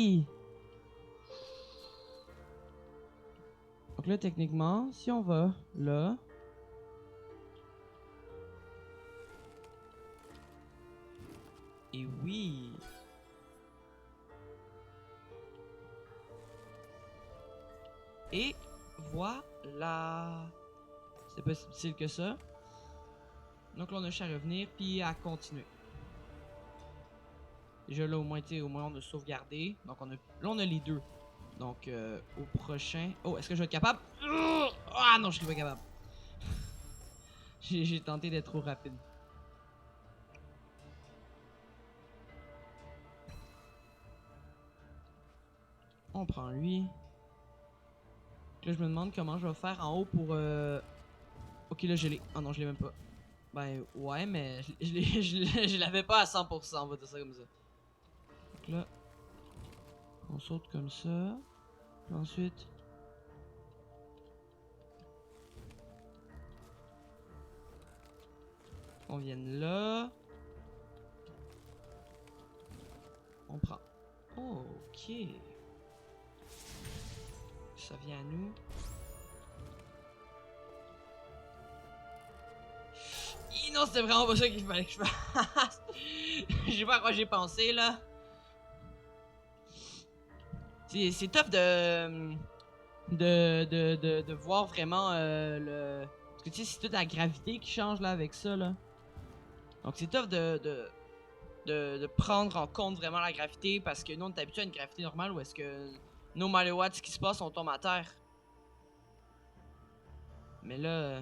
oui! Donc là, techniquement, si on va là... Et oui! Et voilà! C'est pas si difficile que ça. Donc là, on a juste à revenir puis à continuer. Déjà là, au moins on a sauvegardé. Donc on a, là, on a les deux. Donc au prochain... Oh, est-ce que je vais être capable? Ah non, je suis pas capable. J'ai tenté d'être trop rapide. On prend lui. Là, je me demande comment je vais faire en haut pour... Ok, là, je l'ai. Ah non, je l'ai même pas. Ben, ouais, mais je l'avais pas à 100%, on va dire ça comme ça. Donc là, on saute comme ça. Puis ensuite... On vienne là. On prend. Oh, ok. Ça vient à nous. Non, c'était vraiment pas ça qu'il fallait que je fasse. Je sais pas à quoi j'ai pensé là. C'est tough de voir vraiment le... Parce que tu sais, c'est toute la gravité qui change là avec ça là. Donc c'est tough de prendre en compte vraiment la gravité parce que nous on est habitué à une gravité normale ou est-ce que no matter what ce qui se passe on tombe à terre. Mais là...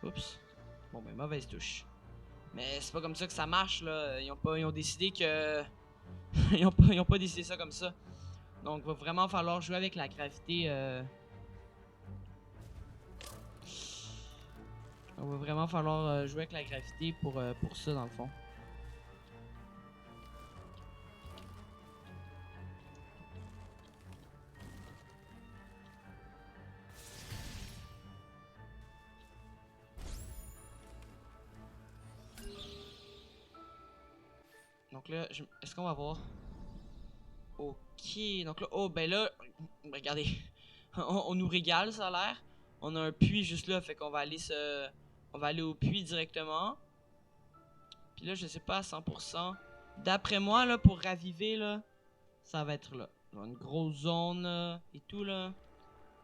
Oups. Bon ben mauvaise touche. Mais c'est pas comme ça que ça marche là. Ils ont décidé que... ils ont pas décidé ça comme ça. Donc va vraiment falloir jouer avec la gravité. Il va vraiment falloir jouer avec la gravité pour ça dans le fond. Donc là, est-ce qu'on va voir? Ok, donc là, oh ben là, regardez, on nous régale ça a l'air. On a un puits juste là, fait qu'on va aller on va aller au puits directement. Puis là, je sais pas à 100%. D'après moi là, pour raviver là, ça va être là. Genre une grosse zone là, et tout là.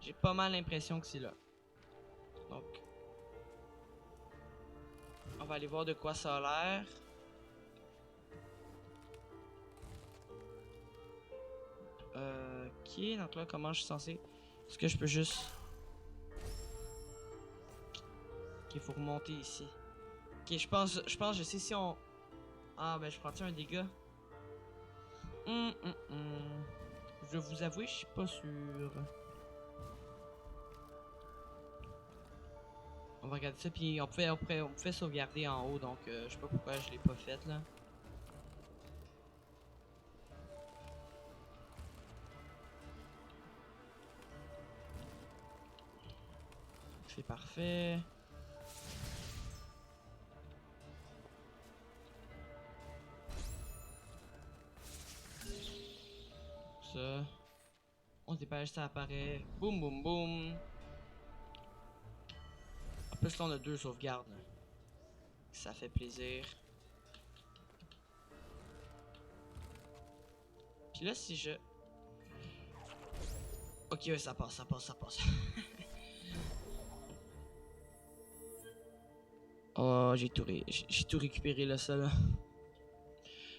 J'ai pas mal l'impression que c'est là. Donc, on va aller voir de quoi ça a l'air. Ok, donc là, comment je suis censé... Est-ce que je peux juste... Ok, il faut remonter ici. Ok, je pense, je sais si on... Ah, ben je prends-tu un dégât? Je vais vous avouer, je suis pas sûr. On va regarder ça, puis on pouvait sauvegarder en haut, donc je sais pas pourquoi je l'ai pas fait, là. C'est parfait. Ça. On se dépêche, ça apparaît. Boum, boum, boum. En plus, là, on a 2 sauvegardes. Là. Ça fait plaisir. Puis là, si je... Ok, ouais, ça passe, ça passe, ça passe. Oh, j'ai tout récupéré là, ça là.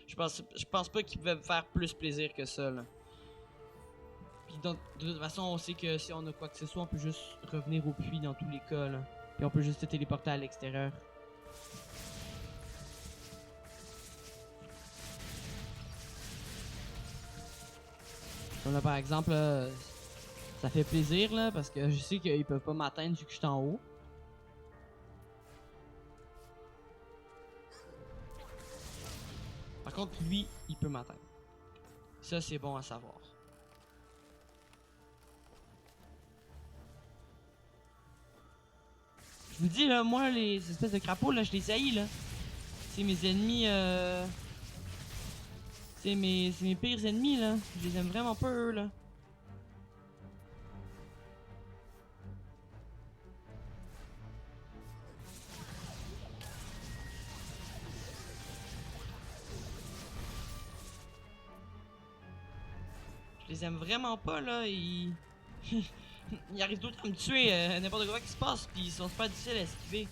Je pense pas qu'il pouvait me faire plus plaisir que ça là. Puis de toute façon, on sait que si on a quoi que ce soit, on peut juste revenir au puits dans tous les cas là. Puis on peut juste se téléporter à l'extérieur. Comme là par exemple, là, ça fait plaisir là parce que je sais qu'ils peuvent pas m'atteindre vu que je suis en haut. Par contre, lui, il peut m'atteindre. Ça, c'est bon à savoir. Je vous dis, là, moi, les espèces de crapauds, là, je les haïs, là. C'est mes ennemis, C'est mes pires ennemis, là. Je les aime vraiment pas, eux, là. Je les aime vraiment pas, là. Ils arrivent tout le temps à me tuer n'importe quoi qui se passe, puis ils sont super difficiles à esquiver.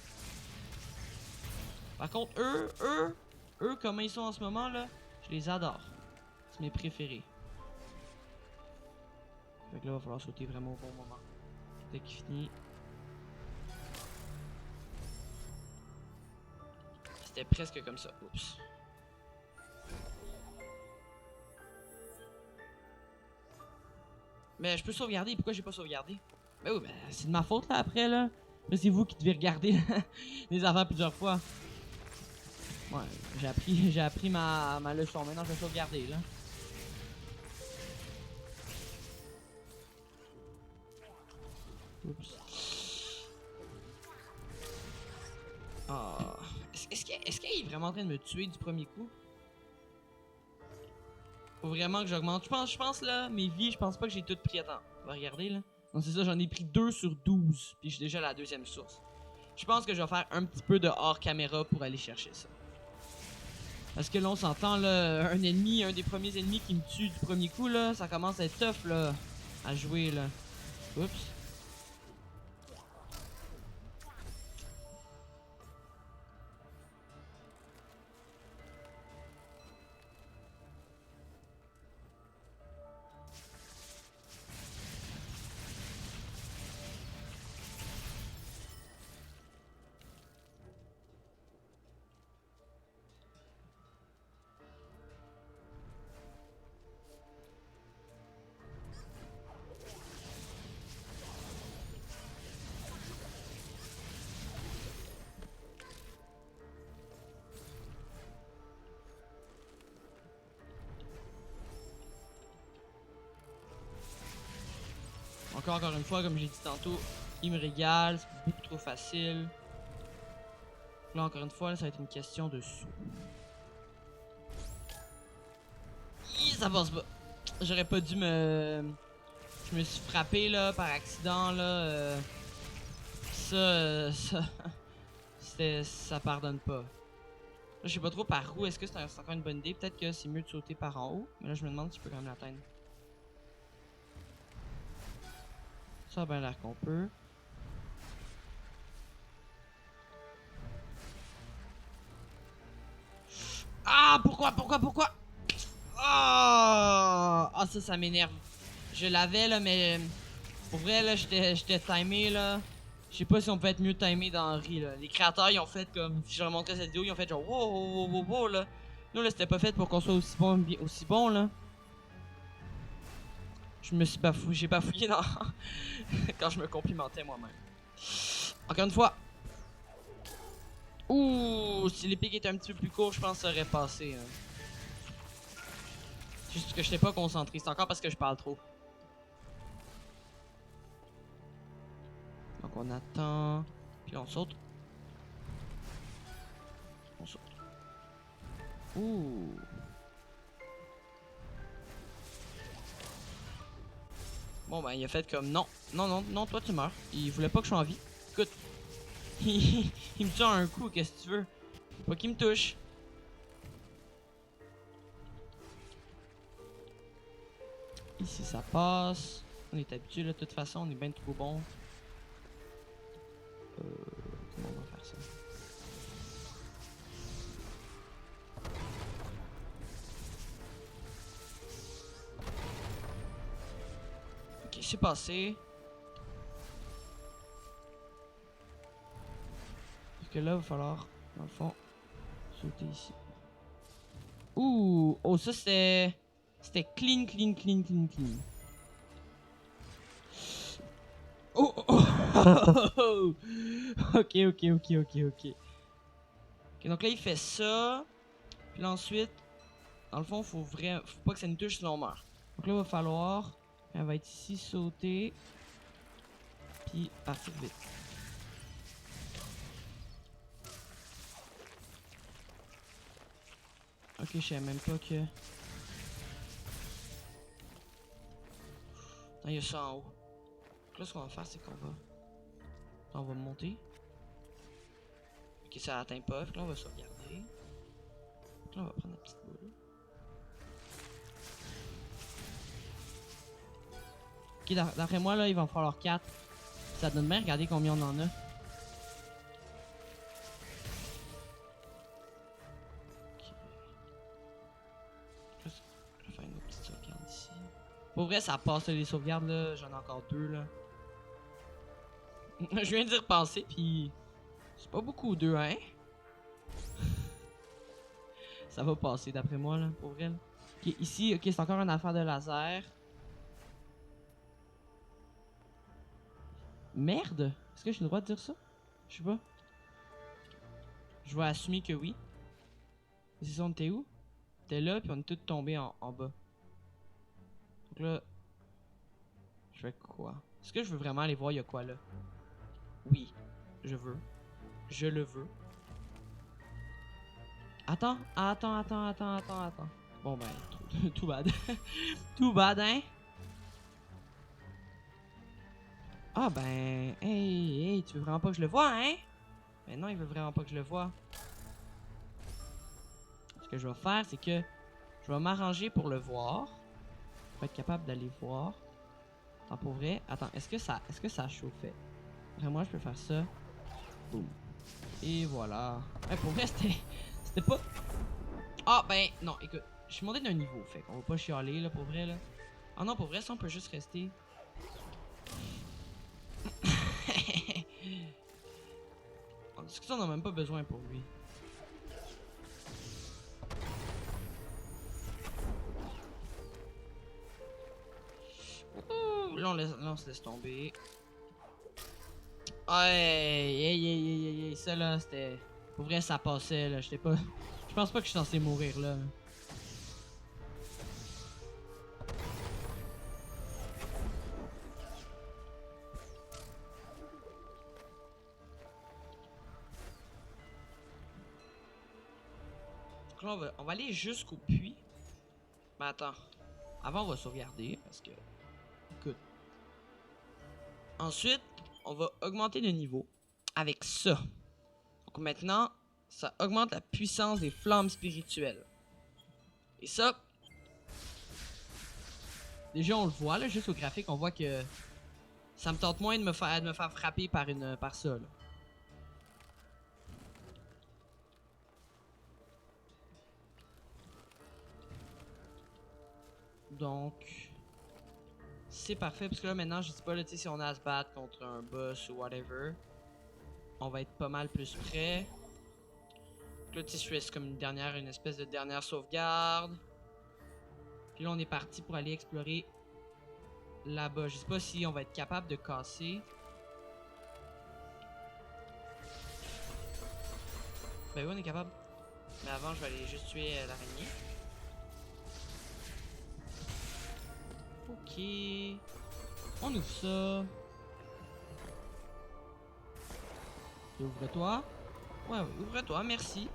Par contre, eux, comment ils sont en ce moment, là, je les adore. C'est mes préférés. Fait que là, il va falloir sauter vraiment au bon moment. Dès qu'il finit. C'était presque comme ça. Oups. Mais je peux sauvegarder. Pourquoi j'ai pas sauvegardé? Ben oui, ben c'est de ma faute là après là. Là c'est vous qui devez regarder les affaires plusieurs fois. Ouais, j'ai appris ma leçon. Maintenant je vais sauvegarder là. Oups. Ah. Est-ce qu'il est vraiment en train de me tuer du premier coup? Faut vraiment que j'augmente. Je pense là, mes vies, je pense pas que j'ai toutes pris. Attends, on va regarder là. Non, c'est ça, j'en ai pris 2 sur 12. Puis je suis déjà à la deuxième source. Je pense que je vais faire un petit peu de hors caméra pour aller chercher ça. Parce que là, on s'entend là, un ennemi, un des premiers ennemis qui me tue du premier coup là, ça commence à être tough là, à jouer là. Oups. Encore une fois, comme j'ai dit tantôt, il me régale, c'est beaucoup trop facile. Là, encore une fois, là, ça va être une question de sous. Ça passe pas. J'aurais pas dû me... Je me suis frappé là par accident là. Ça... Ça pardonne pas. Là, je sais pas trop par où. Est-ce que c'est encore une bonne idée? Peut-être que c'est mieux de sauter par en haut. Mais là, je me demande si je peux quand même l'atteindre. Ça a bien l'air qu'on peut. Ah, pourquoi? Ah, ça m'énerve. Je l'avais là, mais pour vrai là, j'étais timé là. Je sais pas si on peut être mieux timé dans Henry là. Les créateurs ils ont fait comme si je leur montrais cette vidéo, ils ont fait genre wow là. Nous là, c'était pas fait pour qu'on soit aussi bon là. Je me suis bafouillé, j'ai bafouillé dans quand je me complimentais moi-même. Encore une fois. Ouh, si les pics étaient un petit peu plus courts, je pense que ça aurait passé. Hein. Juste que je n'étais pas concentré. C'est encore parce que je parle trop. Donc on attend. Puis là, on saute. On saute. Ouh. Bon ben il a fait comme non. Non, toi tu meurs. Il voulait pas que je sois en vie. Écoute. Il me tue un coup, qu'est-ce que tu veux? Faut pas qu'il me touche. Ici ça passe. On est habitué là de toute façon, on est bien trop bon. Comment on va faire ça? Ok, c'est passé. Parce que là, il va falloir, dans le fond, sauter ici. Ouh! Oh, ça c'était... C'était clean. Oh! Ok. Ok, donc là, il fait ça. Puis là, ensuite, dans le fond, faut pas que ça nous touche sinon on meurt. Donc là, il va falloir... Elle va être ici, sauter. Puis partir vite. Ok, je savais même pas que... Non, il y a ça en haut. Donc là, ce qu'on va faire, c'est qu'on va... Là, on va monter. Ok, ça atteint pas. Puis là, on va sauvegarder. Donc là, on va prendre la petite boule. Ok, d'après moi, là, il va en falloir 4. Ça donne bien, regardez combien on en a. Ok. Je vais faire une autre petite sauvegarde ici. Pour vrai, ça passe les sauvegardes, là. J'en ai encore 2, là. Je viens d'y repenser, puis c'est pas beaucoup 2, hein? Ça va passer, d'après moi, là, pour vrai. Là. Ok, ici, ok, c'est encore une affaire de laser. Merde! Est-ce que j'ai le droit de dire ça? Je sais pas. Je vais assumer que oui. C'est ça, on était où? T'es là, puis on est tous tombés en bas. Donc là, je fais quoi? Est-ce que je veux vraiment aller voir, il y a quoi là? Oui, je veux. Je le veux. Attends. Bon ben, tout bad. Tout bad, hein? Ah ben, hey, tu veux vraiment pas que je le voie, hein? Ben non, il veut vraiment pas que je le voie. Ce que je vais faire, c'est que je vais m'arranger pour le voir. Pour être capable d'aller voir. Attends, pour vrai, attends, est-ce que ça chauffait? Vraiment, je peux faire ça. Boum. Et voilà. Ouais, pour vrai, c'était pas... Ah, ben, non, écoute, je suis monté d'un niveau, fait qu'on va pas chialer, là, pour vrai, là. Ah non, pour vrai, ça, on peut juste rester. En discussion, on n'a même pas besoin pour lui. Ouh, là, on se laisse tomber. Hey, ça, là, c'était... Pour vrai, ça passait, là, j'étais pas... Je pense pas que je suis censé mourir, là. Donc là, on va aller jusqu'au puits. Mais attends. Avant, on va sauvegarder, parce que... Écoute. Ensuite, on va augmenter le niveau avec ça. Donc maintenant, ça augmente la puissance des flammes spirituelles. Et ça... Déjà, on le voit, là, juste au graphique, on voit que... Ça me tente moins de me faire frapper par ça, là. Donc... C'est parfait, parce que là, maintenant, je dis pas, là, si on a à se battre contre un boss ou whatever, on va être pas mal plus près. Donc là, tu sais, je fais comme une espèce de dernière sauvegarde. Puis là, on est parti pour aller explorer là-bas. Je sais pas si on va être capable de casser. Ben oui, on est capable. Mais avant, je vais aller juste tuer l'araignée. Ok. On ouvre ça. Ouvre-toi. Ouais, ouvre-toi, merci.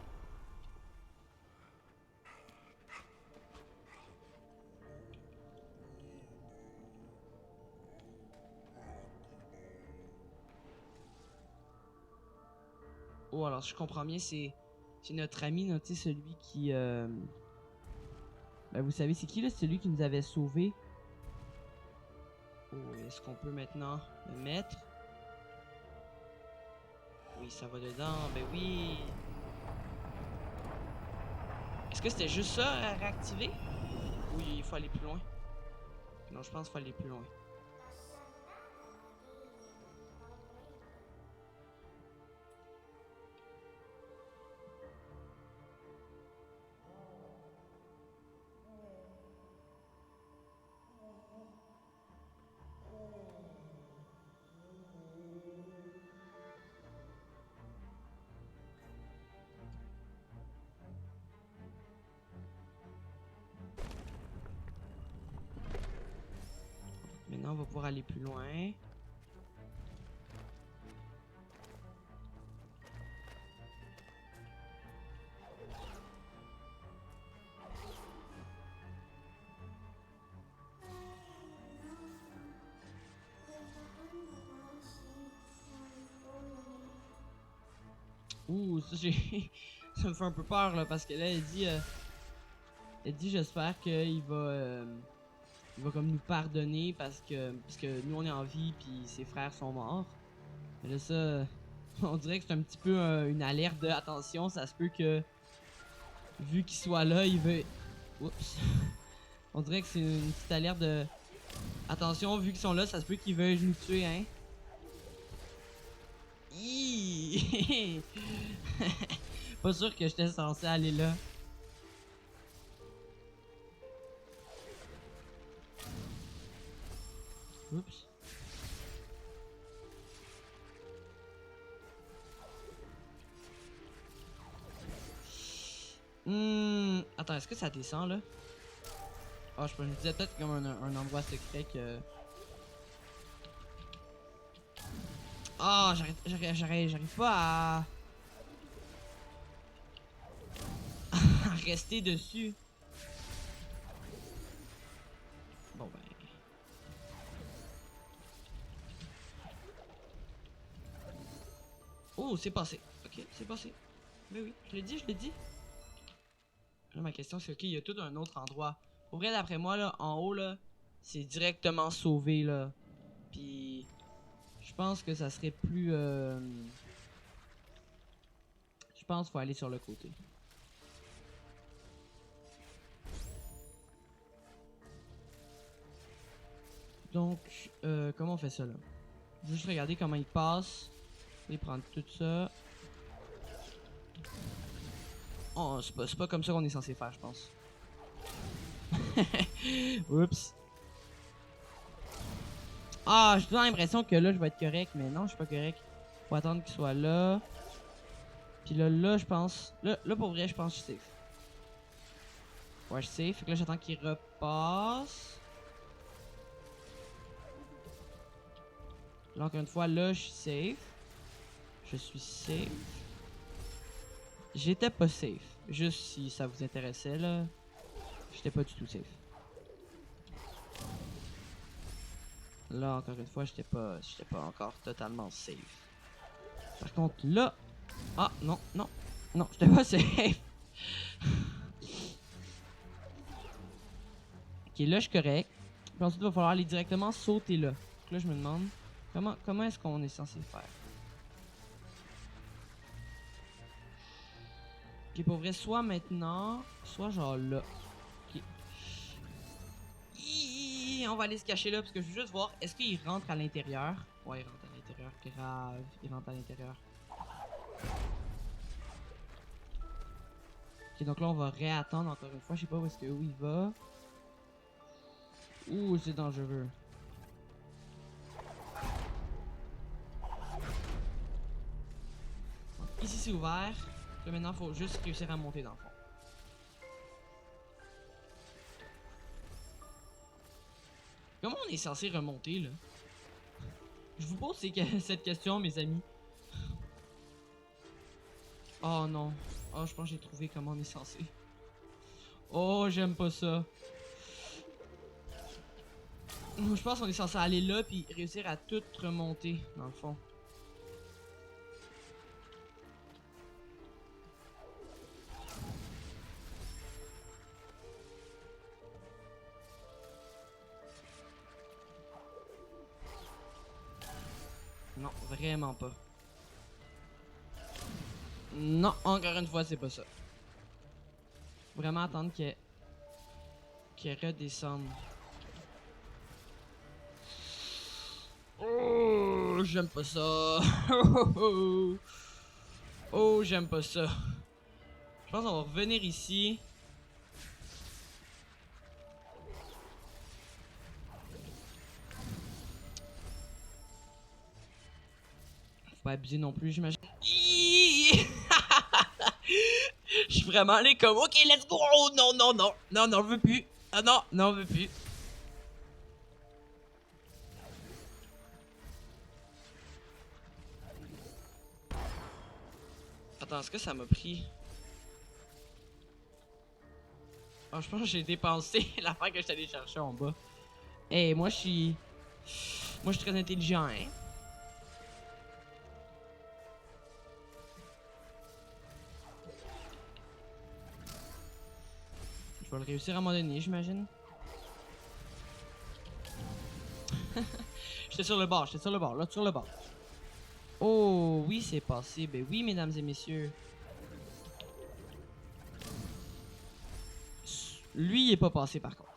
Oh, alors, si je comprends bien, c'est notre ami, tu sais, celui qui... Ben, vous savez, c'est qui, là? C'est celui qui nous avait sauvés. Oh, est-ce qu'on peut maintenant le mettre? Oui, ça va dedans. Ben oui. Est-ce que c'était juste ça à réactiver? Oui, il faut aller plus loin. Non, je pense qu'il faut aller plus loin. Maintenant, on va pouvoir aller plus loin. Ouh, ça j'ai. Ça me fait un peu peur là parce que là elle dit. Elle dit j'espère qu'il va. Il va comme nous pardonner parce que nous on est en vie puis ses frères sont morts. Mais là ça. On dirait que c'est un petit peu une alerte de attention, ça se peut que. Vu qu'il soit là, il veut. Oups. On dirait que c'est une petite alerte de. Attention, vu qu'ils sont là, ça se peut qu'ils veuillent nous tuer, hein. Hi! Pas sûr que j'étais censé aller là. Oups. Attends, est-ce que ça descend là? Ah, je me disais peut-être comme un endroit secret que. Ah, j'arrive pas à rester dessus. Bon ben. Oh, c'est passé. Ok, c'est passé. Mais oui, je l'ai dit, je l'ai dit. Là, ma question c'est ok, il y a tout un autre endroit. Pour vrai, d'après moi, là, en haut, là, c'est directement sauvé, là. Puis, je pense que ça serait plus. Je pense qu'il faut aller sur le côté. Donc, comment on fait ça, là? Juste regarder comment il passe. Et prendre tout ça. Oh, c'est pas comme ça qu'on est censé faire, je pense. Oups. Ah, j'ai toujours l'impression que là, je vais être correct, mais non, je suis pas correct. Faut attendre qu'il soit là. Puis là, je pense. Là, pour vrai, je pense que je suis safe. Ouais, je suis safe. Fait que là, j'attends qu'il repasse. Là, encore une fois, là, je suis safe. Je suis safe. J'étais pas safe. Juste si ça vous intéressait, là. J'étais pas du tout safe. Là, encore une fois, j'étais pas encore totalement safe. Par contre, là. Ah, non, non. Non, j'étais pas safe. Ok, là, je suis correct. Puis ensuite, il va falloir aller directement sauter là. Donc là, je me demande comment est-ce qu'on est censé faire. Ok, pour vrai, soit maintenant, soit genre là. Ok. On va aller se cacher là parce que je veux juste voir, est-ce qu'il rentre à l'intérieur? Ouais, il rentre à l'intérieur. Grave, il rentre à l'intérieur. Ok, donc là, on va réattendre encore une fois. Je sais pas où il va. Ouh, c'est dangereux. Donc, ici, c'est ouvert. Là, maintenant, il faut juste réussir à monter dans le fond. Comment on est censé remonter, là? Je vous pose cette question, mes amis. Oh non. Oh, je pense que j'ai trouvé comment on est censé. Oh, j'aime pas ça. Je pense qu'on est censé aller là puis réussir à tout remonter, dans le fond. Non, vraiment pas. Non, encore une fois, c'est pas ça. Vraiment attendre qu'elle redescende. Oh, j'aime pas ça. Oh, j'aime pas ça. Je pense qu'on va revenir ici. Faut pas abuser non plus, j'imagine. Je suis vraiment allé comme ok, let's go. Oh, non, non, non. Non, non, on veut plus. Ah non, non, on veut plus. Attends, est-ce que ça m'a pris? Oh, je pense que j'ai dépensé l'affaire que je suis allé chercher en bas. Hey, moi je suis. Moi je suis très intelligent, hein. vais le réussir à un moment donné, j'imagine. J'étais sur le bord, là, sur le bord. Oh, oui, c'est passé. Ben oui, mesdames et messieurs. Lui, il est pas passé, par contre.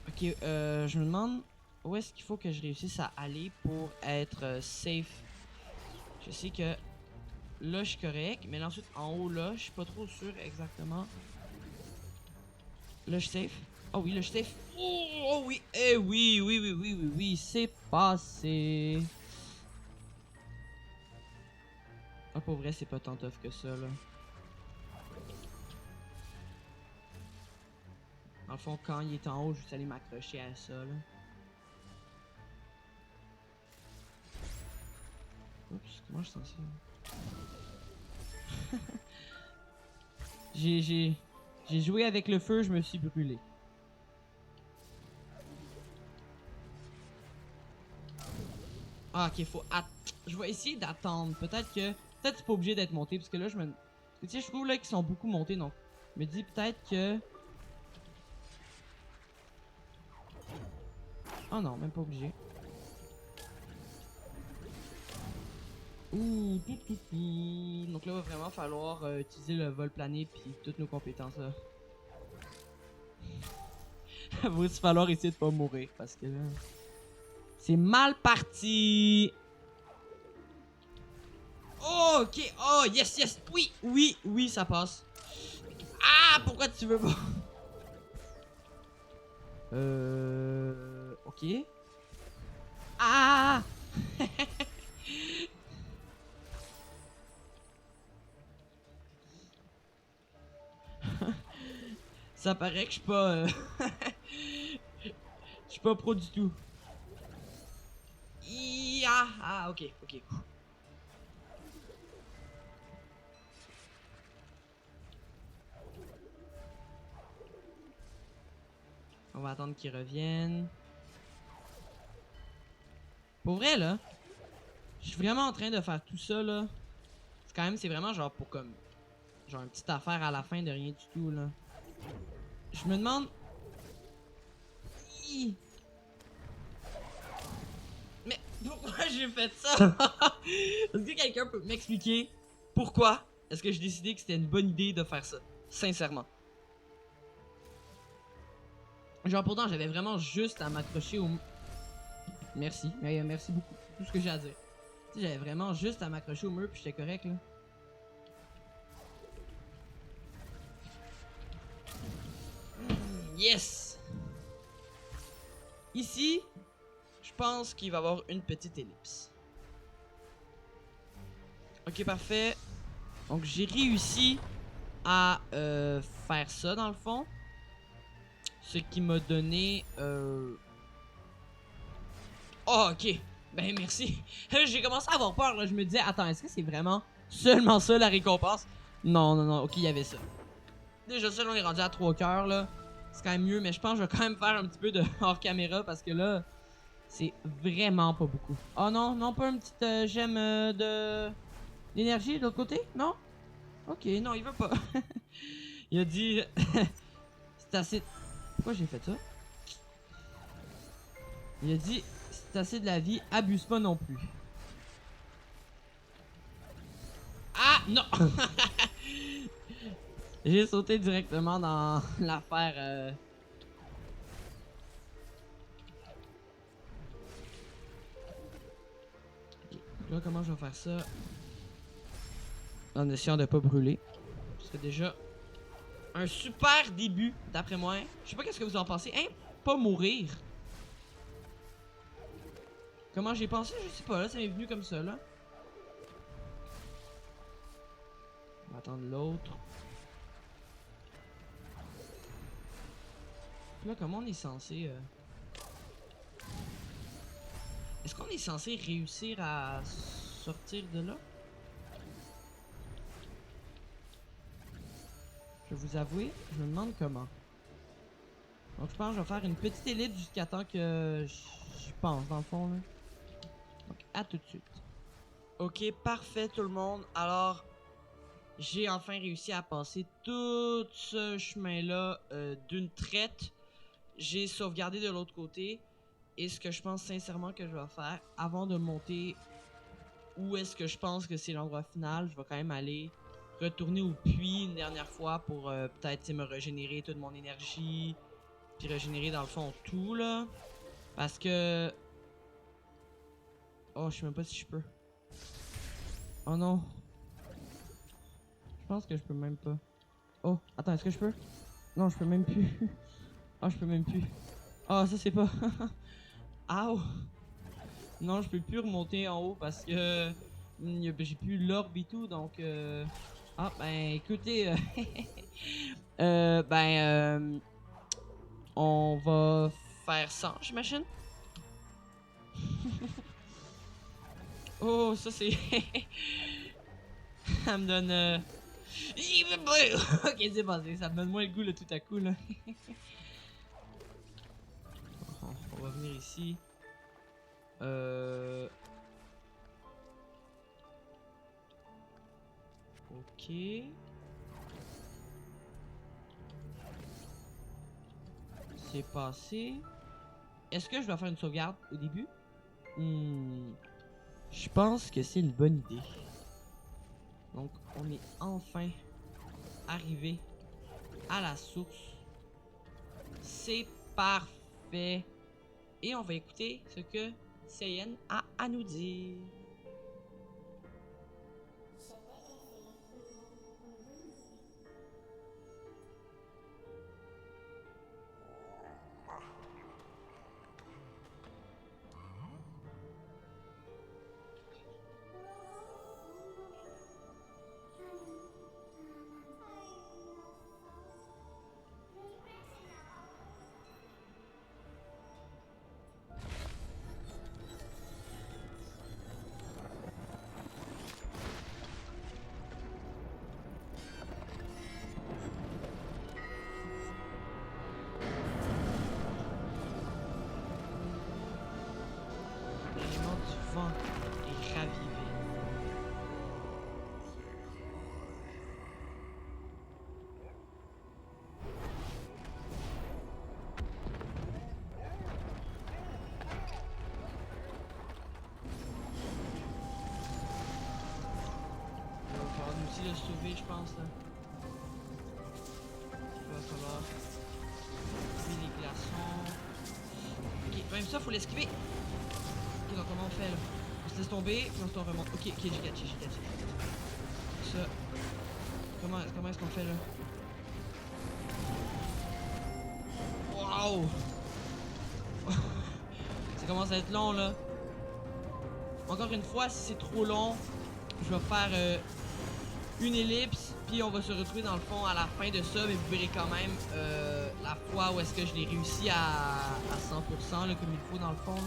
Ok, je me demande où est-ce qu'il faut que je réussisse à aller pour être safe. Je sais que là, je suis correct, mais là, ensuite, en haut, là, je suis pas trop sûr exactement. Là, je suis safe. Oh oui, là, je suis safe. Oh oui, eh oui, oui, c'est passé. Ah, pour vrai, c'est pas tant tough que ça, là. Dans le fond, quand il est en haut, je vais aller m'accrocher à ça, là. Oups, comment je sens ça? J'ai joué avec le feu, je me suis brûlé. Ah, ok, faut je vais essayer d'attendre. Peut-être c'est pas obligé d'être monté, parce que là, tu sais, je trouve là qu'ils sont beaucoup montés, donc... Je me dis peut-être que... Oh non, même pas obligé. Ouh, tout. Donc là, il va vraiment falloir utiliser le vol plané puis toutes nos compétences là. Il va aussi falloir essayer de pas mourir parce que là... C'est mal parti! Oh, ok! Oh, yes! Oui, ça passe. Ah, pourquoi tu veux pas? Ok. Ah! Ça paraît que je suis pas... Je suis pas pro du tout. Ok. On va attendre qu'ils reviennent. Pour vrai, là, je suis vraiment en train de faire tout ça, là. C'est vraiment genre pour comme... Genre une petite affaire à la fin de rien du tout, là. Je me demande... Mais pourquoi j'ai fait ça? Est-ce que quelqu'un peut m'expliquer pourquoi est-ce que j'ai décidé que c'était une bonne idée de faire ça? Sincèrement. Genre pourtant j'avais vraiment juste à m'accrocher au... Merci, merci beaucoup. C'est tout ce que j'ai à dire. Tu sais, j'avais vraiment juste à m'accrocher au mur puis j'étais correct là. Yes! Ici, je pense qu'il va y avoir une petite ellipse. Ok, parfait. Donc j'ai réussi à faire ça dans le fond. Ce qui m'a donné... Oh, ok. Ben, merci. J'ai commencé à avoir peur, là. Je me disais, attends, est-ce que c'est vraiment seulement ça, la récompense? Non. Ok, il y avait ça. Déjà, ça, là, on est rendu à 3 cœurs, là. C'est quand même mieux, mais je pense que je vais quand même faire un petit peu de hors caméra parce que là, c'est vraiment pas beaucoup. Oh non, pas un petit gemme d'énergie de l'autre côté? Non? Ok, non, il veut pas. Il a dit... c'est assez... Pourquoi j'ai fait ça? Il a dit... C'est assez de la vie, abuse pas non plus. Ah, non! J'ai sauté directement dans l'affaire. Ok, là, comment je vais faire ça? En essayant de pas brûler. C'est déjà un super début, d'après moi. Je sais pas qu'est-ce que vous en pensez. Hein? Pas mourir. Comment j'ai pensé? Je sais pas, là, ça m'est venu comme ça, là. On va attendre l'autre. Là, comment on est censé... Est-ce qu'on est censé réussir à sortir de là? Je vais vous avouer, je me demande comment. Donc je pense que je vais faire une petite élite jusqu'à temps que j'y pense, dans le fond, là. Donc, à tout de suite. Ok, parfait tout le monde. Alors, j'ai enfin réussi à passer tout ce chemin-là d'une traite. J'ai sauvegardé de l'autre côté. Et ce que je pense sincèrement que je vais faire, avant de monter où est-ce que je pense que c'est l'endroit final, je vais quand même aller retourner au puits une dernière fois pour peut-être me régénérer toute mon énergie. Puis régénérer dans le fond tout là. Parce que... Oh, je sais même pas si je peux. Oh non. Je pense que je peux même pas. Oh, attends, est-ce que je peux? Non, je peux même plus. Oh, je peux même plus. Oh, ça c'est pas... Ow! Non, je peux plus remonter en haut parce que... j'ai plus l'orbe et tout, donc... Ah, ben, écoutez... on va faire ça, j'imagine. Oh, ça c'est... Ça me donne... Ok, c'est passé, ça me donne moins le goût là tout à coup là. On va venir ici. Ok. C'est passé. Est-ce que je dois faire une sauvegarde au début? Je pense que c'est une bonne idée. Donc, on est enfin arrivé à la source. C'est parfait. Et on va écouter ce que Saiyan a à nous dire. L'élément du vent est ravivé. Il va falloir nous aussi le sauver, je pense. Là. Il va falloir tuer les glaçons. Ok, même ça, faut l'esquiver. Ok, donc comment on fait là? On se laisse tomber, puis on se remonte. Ok, j'ai catché. Ça. Comment est-ce qu'on fait là? Wow! Ça commence à être long là. Encore une fois, si c'est trop long, je vais faire une ellipse, puis on va se retrouver dans le fond à la fin de ça, mais vous verrez quand même la fois où est-ce que je l'ai réussi à 100% là, comme il faut dans le fond là.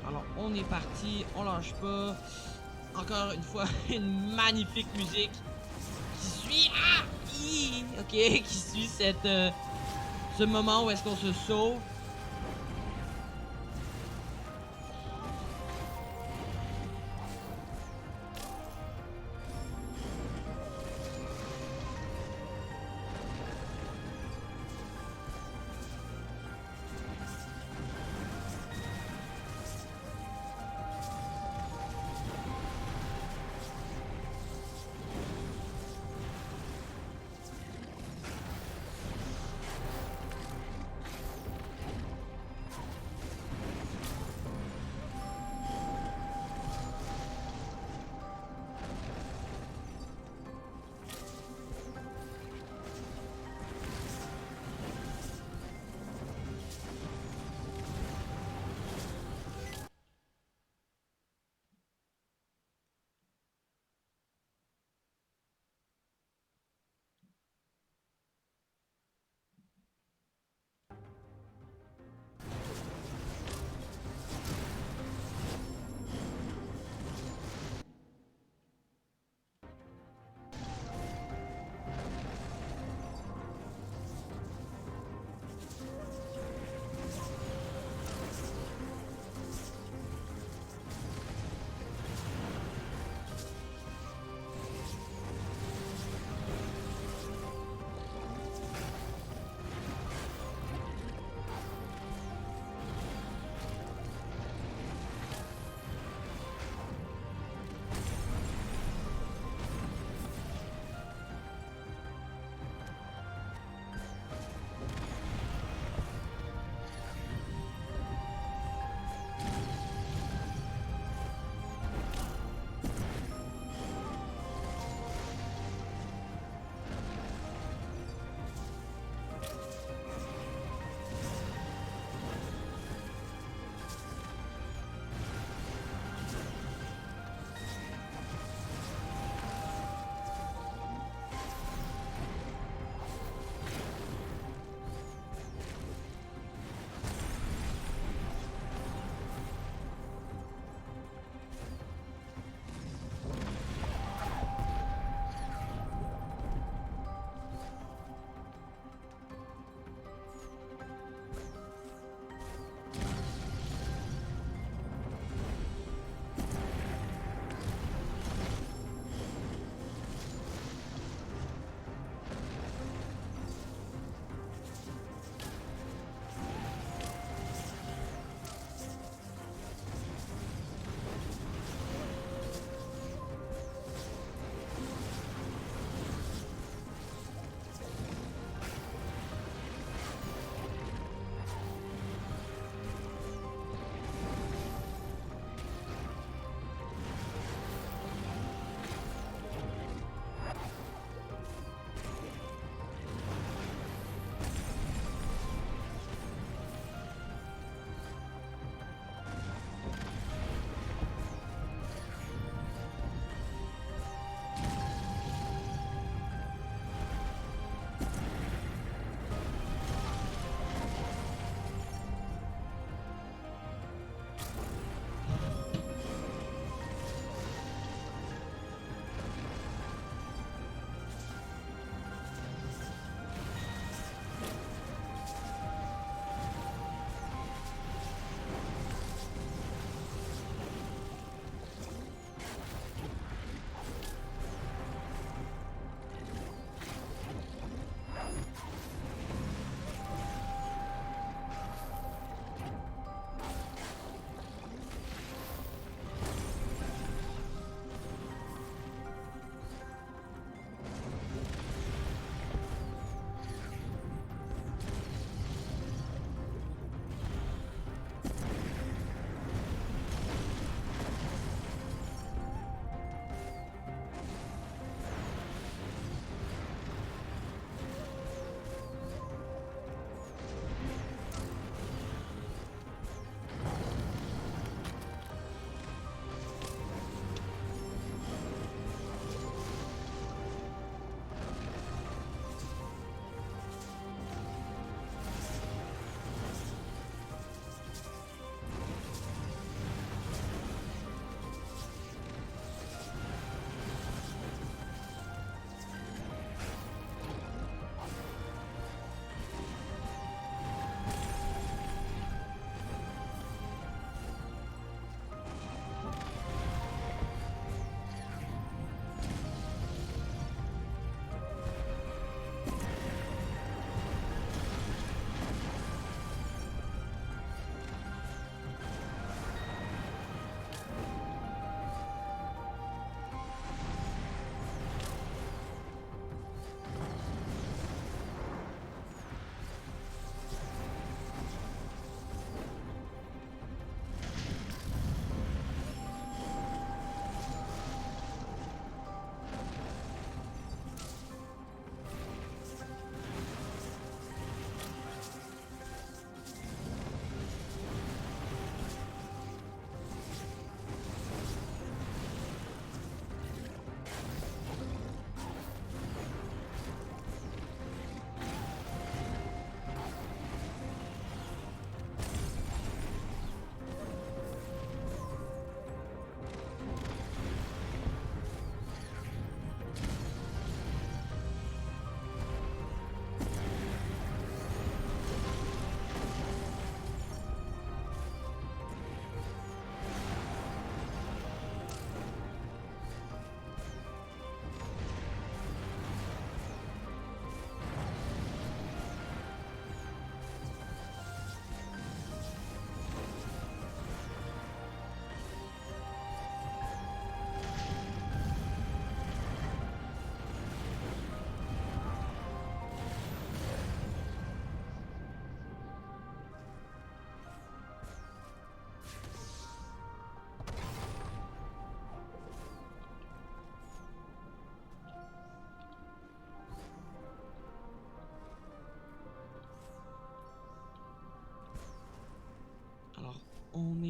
Alors on est parti, on lâche pas. Encore une fois, une magnifique musique qui suit, ok, qui suit ce moment où est-ce qu'on se sauve.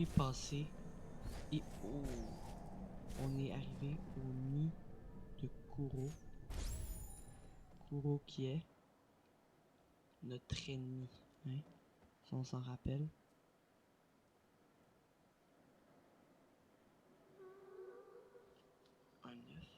est passé. Et on est arrivé au nid de Kuro. Kuro qui est notre ennemi, hein? Si on s'en rappelle. Un œuf.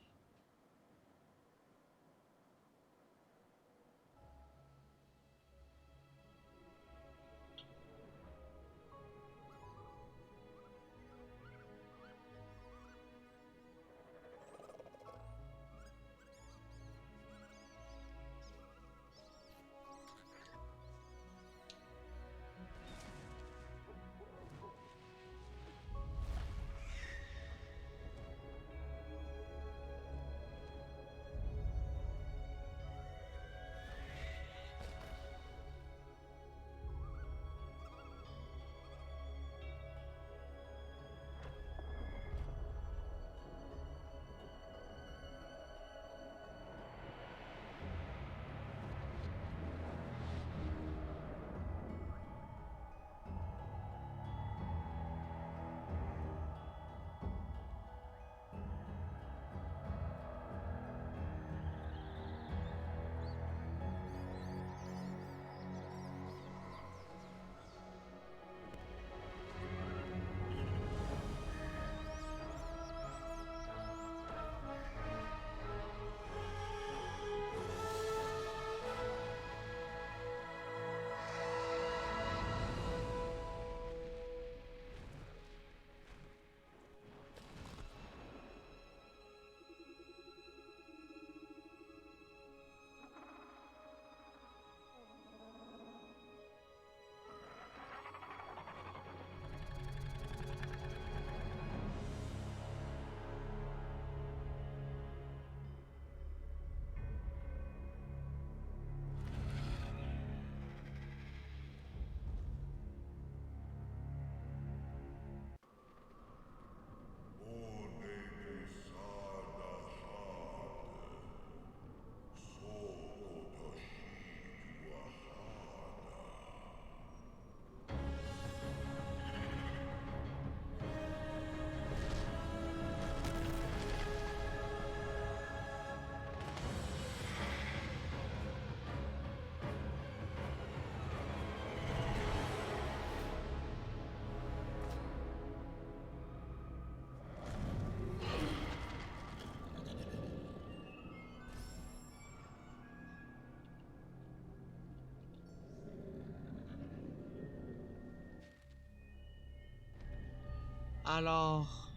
Alors,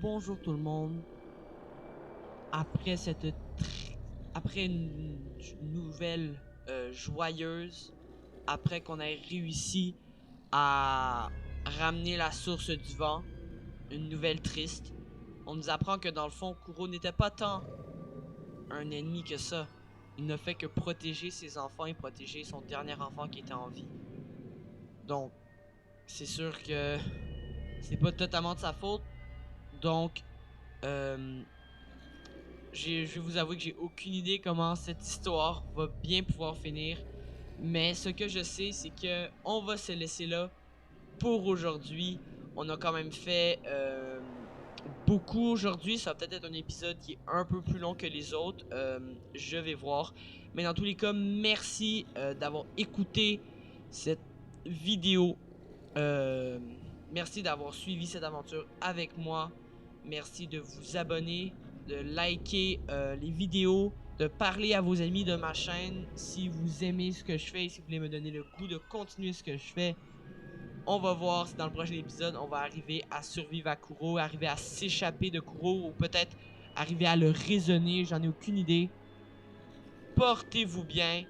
bonjour tout le monde. Après après une nouvelle joyeuse, après qu'on ait réussi à ramener la source du vent, une nouvelle triste, on nous apprend que dans le fond, Kuro n'était pas tant un ennemi que ça. Il ne fait que protéger ses enfants et protéger son dernier enfant qui était en vie. Donc, c'est sûr que c'est pas totalement de sa faute. Donc, je vais vous avouer que j'ai aucune idée comment cette histoire va bien pouvoir finir. Mais ce que je sais, c'est que on va se laisser là pour aujourd'hui. On a quand même fait beaucoup aujourd'hui. Ça va peut-être être un épisode qui est un peu plus long que les autres. Je vais voir. Mais dans tous les cas, merci d'avoir écouté cette vidéo. Merci d'avoir suivi cette aventure avec moi. Merci de vous abonner, de liker les vidéos, de parler à vos amis de ma chaîne. Si vous aimez ce que je fais, si vous voulez me donner le goût de continuer ce que je fais, on va voir si dans le prochain épisode, on va arriver à survivre à Kuro, arriver à s'échapper de Kuro, ou peut-être arriver à le raisonner, j'en ai aucune idée. Portez-vous bien,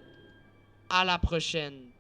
à la prochaine.